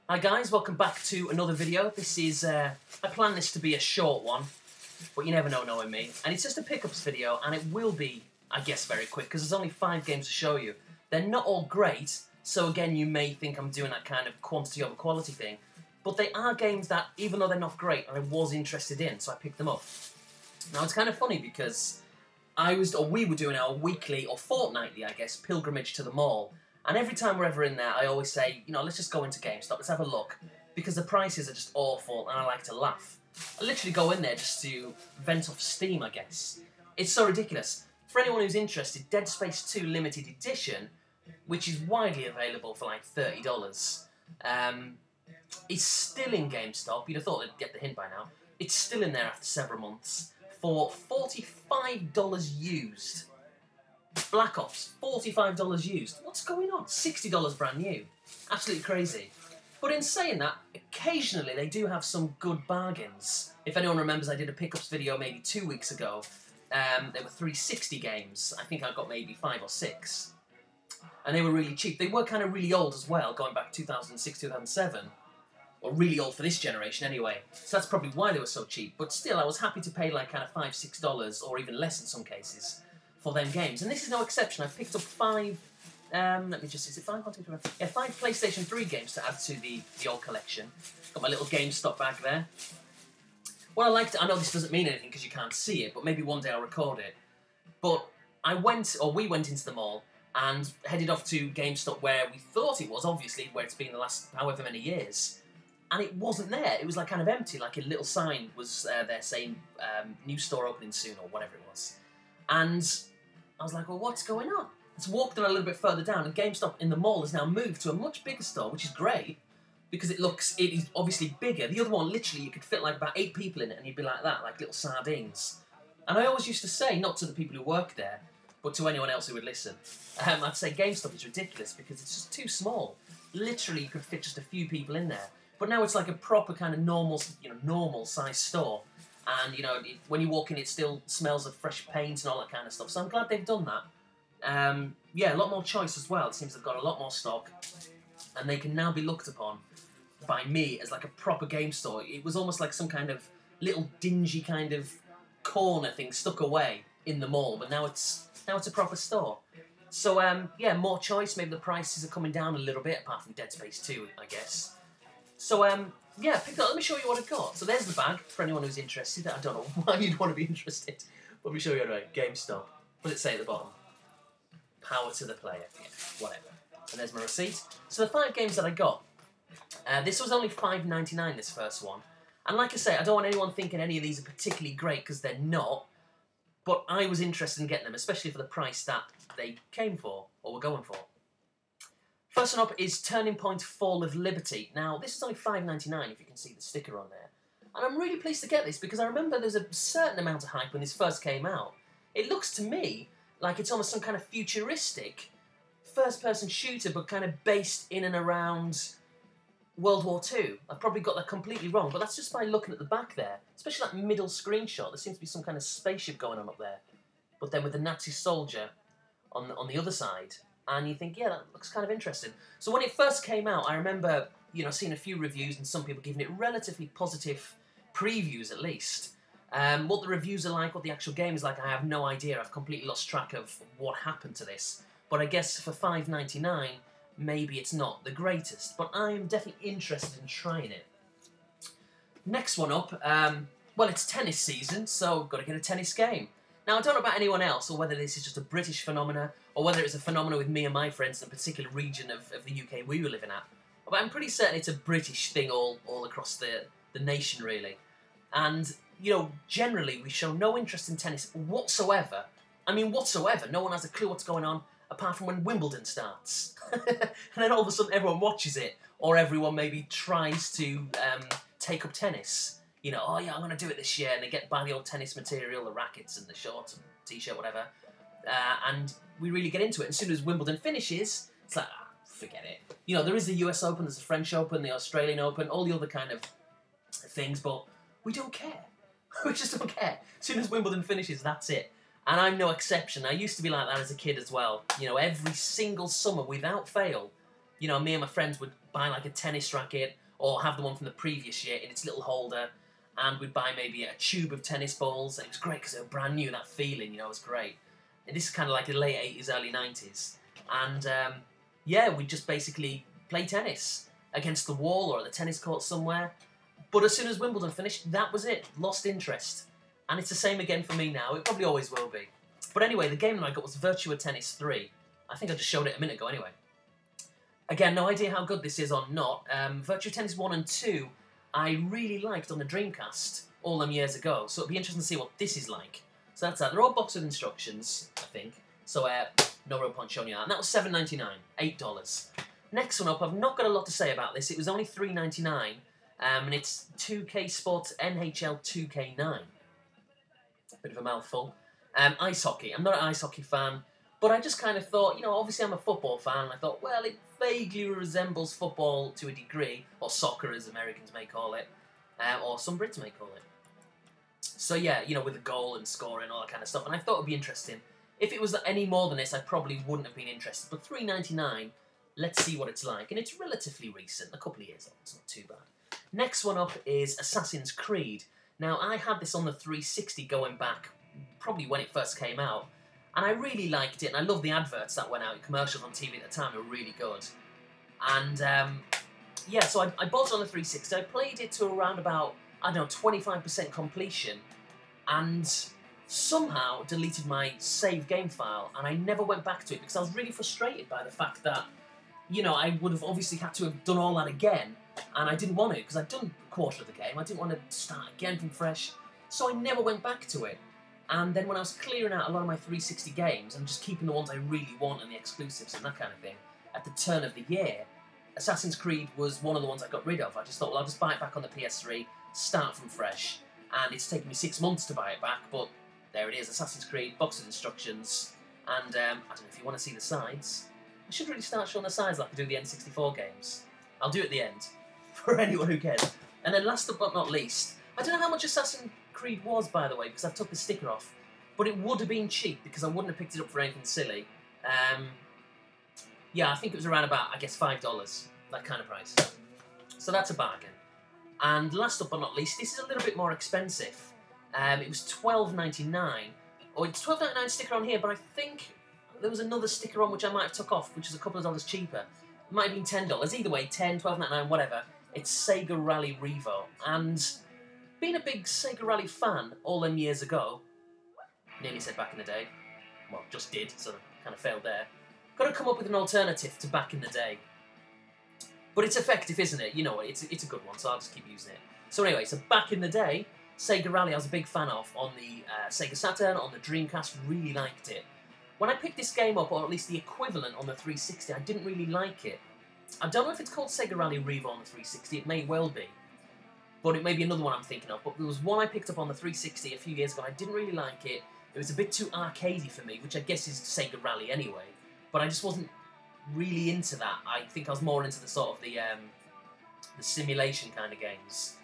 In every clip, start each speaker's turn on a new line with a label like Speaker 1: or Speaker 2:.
Speaker 1: Hi guys, welcome back to another video. This is, I plan this to be a short one, but you never know knowing me. And it's just a pickups video, and it will be, I guess, very quick, because there's only 5 games to show you. They're not all great, so again, you may think I'm doing that kind of quantity over quality thing, but they are games that, even though they're not great, I was interested in, so I picked them up. Now, it's kind of funny, because we were doing our weekly, or fortnightly, I guess, pilgrimage to the mall. And every time we're ever in there, I always say, you know, let's just go into Gamestop, let's have a look. Because the prices are just awful, and I like to laugh. I literally go in there just to vent off steam, I guess. It's so ridiculous. For anyone who's interested, Dead Space 2 Limited Edition, which is widely available for like $30, is still in Gamestop. You'd have thought they'd get the hint by now. It's still in there after several months for $45 used. Black Ops, $45 used. What's going on? $60 brand new. Absolutely crazy. But in saying that, occasionally they do have some good bargains. If anyone remembers, I did a pickups video maybe 2 weeks ago. There were 360 games. I think I got maybe 5 or 6. And they were really cheap. They were kind of really old as well, going back 2006, 2007. Or really old for this generation anyway. So that's probably why they were so cheap. But still, I was happy to pay like kind of $5, $6 or even less in some cases for them games. And this is no exception. I've picked up 5, let me just, is it 5? 1, 2, 3, 4. Yeah, 5 PlayStation 3 games to add to the old collection. Got my little GameStop bag there. What I liked, I know this doesn't mean anything because you can't see it, but maybe one day I'll record it. But we went into the mall and headed off to GameStop where we thought it was, obviously, where it's been the last however many years. And it wasn't there. It was like kind of empty, like a little sign was there saying new store opening soon or whatever it was. And I was like, well, what's going on? Let's walk them a little bit further down, and GameStop in the mall has now moved to a much bigger store, which is great, because it is obviously bigger. The other one, literally, you could fit like about 8 people in it, and you'd be like that, like little sardines. And I always used to say, not to the people who work there, but to anyone else who would listen, I'd say GameStop is ridiculous, because it's just too small. Literally, you could fit just a few people in there. But now it's like a proper kind of normal size store. And, you know, when you walk in, it still smells of fresh paint and all that kind of stuff. So I'm glad they've done that. Yeah, a lot more choice as well. It seems they've got a lot more stock. And they can now be looked upon by me as like a proper game store. It was almost like some kind of little dingy kind of corner thing stuck away in the mall. But now it's a proper store. So, yeah, more choice. Maybe the prices are coming down a little bit, apart from Dead Space 2, I guess. So, yeah, pick up. Let me show you what I've got. So there's the bag, for anyone who's interested. I don't know why you'd want to be interested. Let me show you anyway. GameStop. What does it say at the bottom? Power to the player. Yeah, whatever. And there's my receipt. So the 5 games that I got. This was only $5.99, this first one. And like I say, I don't want anyone thinking any of these are particularly great, because they're not. But I was interested in getting them, especially for the price that they came for, or were going for. First one up is Turning Point Fall of Liberty. Now, this is only $5.99 if you can see the sticker on there. And I'm really pleased to get this because I remember there's a certain amount of hype when this first came out. It looks to me like it's almost some kind of futuristic first-person shooter, but kind of based in and around World War II. I've probably got that completely wrong, but that's just by looking at the back there. Especially that middle screenshot. There seems to be some kind of spaceship going on up there. But then with the Nazi soldier on the other side. And you think, yeah, that looks kind of interesting. So when it first came out, I remember, you know, seeing a few reviews and some people giving it relatively positive previews, at least. What the reviews are like, what the actual game is like, I have no idea. I've completely lost track of what happened to this. But I guess for $5.99, maybe it's not the greatest. But I'm definitely interested in trying it. Next one up, well, it's tennis season, so I've got to get a tennis game. Now, I don't know about anyone else, or whether this is just a British phenomena, or whether it's a phenomenon with me and my friends in a particular region of the UK we were living at. But I'm pretty certain it's a British thing all across the nation, really. And, you know, generally we show no interest in tennis whatsoever. I mean, whatsoever. No one has a clue what's going on, apart from when Wimbledon starts. And then all of a sudden everyone watches it, or everyone maybe tries to take up tennis. You know, oh yeah, I'm going to do it this year, and they buy the old tennis material, the rackets and the shorts and t-shirt, whatever, and we really get into it. As soon as Wimbledon finishes, it's like, forget it. You know, there is the US Open, there's the French Open, the Australian Open, all the other kind of things, but we don't care. We just don't care. As soon as Wimbledon finishes, that's it. And I'm no exception. I used to be like that as a kid as well. You know, every single summer, without fail, You know, me and my friends would buy like a tennis racket or have the one from the previous year in its little holder, and we'd buy maybe a tube of tennis balls. And it was great because they were brand new, that feeling, you know, was great. And this is kind of like the late 80s, early 90s. And yeah, we'd just basically play tennis against the wall or at the tennis court somewhere. But as soon as Wimbledon finished, that was it. Lost interest. And it's the same again for me now. It probably always will be. But anyway, the game that I got was Virtua Tennis 3. I think I just showed it a minute ago anyway. Again, no idea how good this is or not. Virtua Tennis 1 and 2, I really liked on the Dreamcast all them years ago. So it'll be interesting to see what this is like. So that's that. They're all boxed with instructions, I think. So no real point showing you that. And that was $7.99, $8. Next one up, I've not got a lot to say about this. It was only $3.99. And it's 2K Sports NHL 2K9. Bit of a mouthful. Ice hockey. I'm not an ice hockey fan, but I just kind of thought, you know, obviously I'm a football fan. I thought, well, it vaguely resembles football to a degree, or soccer as Americans may call it, or some Brits may call it. So yeah, you know, with the goal and scoring, all that kind of stuff, and I thought it would be interesting. If it was any more than this, I probably wouldn't have been interested, but $3.99, let's see what it's like. And it's relatively recent, a couple of years old, it's not too bad. Next one up is Assassin's Creed. Now, I had this on the 360 going back probably when it first came out, and I really liked it, and I love the adverts that went out. Commercials on TV at the time were really good. And, yeah, so I bought it on the 360. I played it to around about, I don't know, 25% completion, and somehow deleted my save game file, and I never went back to it because I was really frustrated by the fact that, you know, I would have obviously had to have done all that again, and I didn't want to because I'd done a quarter of the game. I didn't want to start again from fresh, so I never went back to it. And then when I was clearing out a lot of my 360 games and just keeping the ones I really want and the exclusives and that kind of thing, at the turn of the year, Assassin's Creed was one of the ones I got rid of. I just thought, well, I'll just buy it back on the PS3, start from fresh, and it's taken me 6 months to buy it back, but there it is, Assassin's Creed, box of instructions, and I don't know if you want to see the sides. I should really start showing the sides like I do the N64 games. I'll do it at the end, for anyone who cares. And then last but not least, I don't know how much Assassin's Creed was, by the way, because I've took the sticker off, but it would have been cheap because I wouldn't have picked it up for anything silly. Yeah, I think it was around about, I guess, $5, that kind of price. So that's a bargain. And last but not least, this is a little bit more expensive. It was $12.99, or it's $12.99 sticker on here, but I think there was another sticker on which I might have took off, which is a couple of dollars cheaper. It might have been $10. Either way, $10, $12.99, whatever. It's Sega Rally Revo, and being a big Sega Rally fan all them years ago, nearly said back in the day, well, just did, so kind of failed there, got to come up with an alternative to back in the day. But it's effective, isn't it? You know what, it's a good one, so I'll just keep using it. So anyway, so back in the day, Sega Rally I was a big fan of on the Sega Saturn, on the Dreamcast, really liked it. When I picked this game up, or at least the equivalent on the 360, I didn't really like it. I don't know if it's called Sega Rally Revo on the 360, it may well be. But it may be another one I'm thinking of. But there was one I picked up on the 360 a few years ago. I didn't really like it. It was a bit too arcadey for me, which I guess is Sega Rally anyway. But I just wasn't really into that. I think I was more into the sort of the simulation kind of games.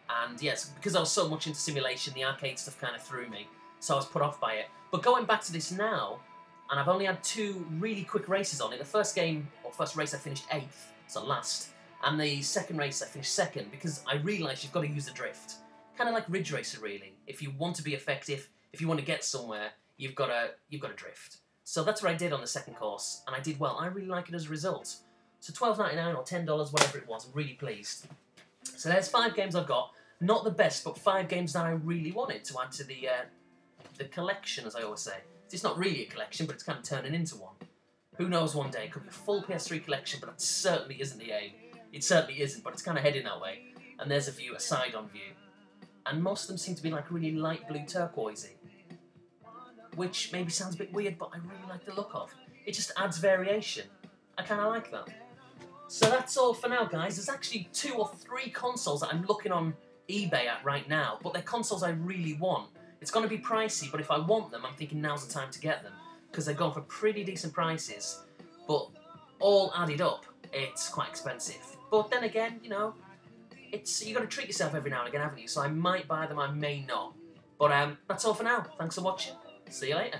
Speaker 1: And yes, because I was so much into simulation, the arcade stuff kind of threw me. So I was put off by it. But going back to this now, and I've only had 2 really quick races on it. The first game, or first race, I finished 8th, so last. And the second race, I finished 2nd, because I realised you've got to use the drift. Kind of like Ridge Racer, really. If you want to be effective, if you want to get somewhere, you've got to drift. So that's what I did on the second course, and I did well. I really like it as a result. So $12.99 or $10, whatever it was, I'm really pleased. So there's 5 games I've got. Not the best, but 5 games that I really wanted to add to the collection, as I always say. It's not really a collection, but it's kind of turning into one. Who knows one day? It could be a full PS3 collection, but that certainly isn't the aim. It certainly isn't, but it's kind of heading that way. And there's a view, a side-on view. And most of them seem to be like really light blue turquoisey. Which maybe sounds a bit weird, but I really like the look of. It just adds variation. I kind of like that. So that's all for now, guys. There's actually 2 or 3 consoles that I'm looking on eBay at right now, but they're consoles I really want. It's going to be pricey, but if I want them, I'm thinking now's the time to get them, because they're going for pretty decent prices, but all added up, it's quite expensive. But then again, you know, you got to treat yourself every now and again, haven't you? So I might buy them, I may not. But that's all for now. Thanks for watching. See you later.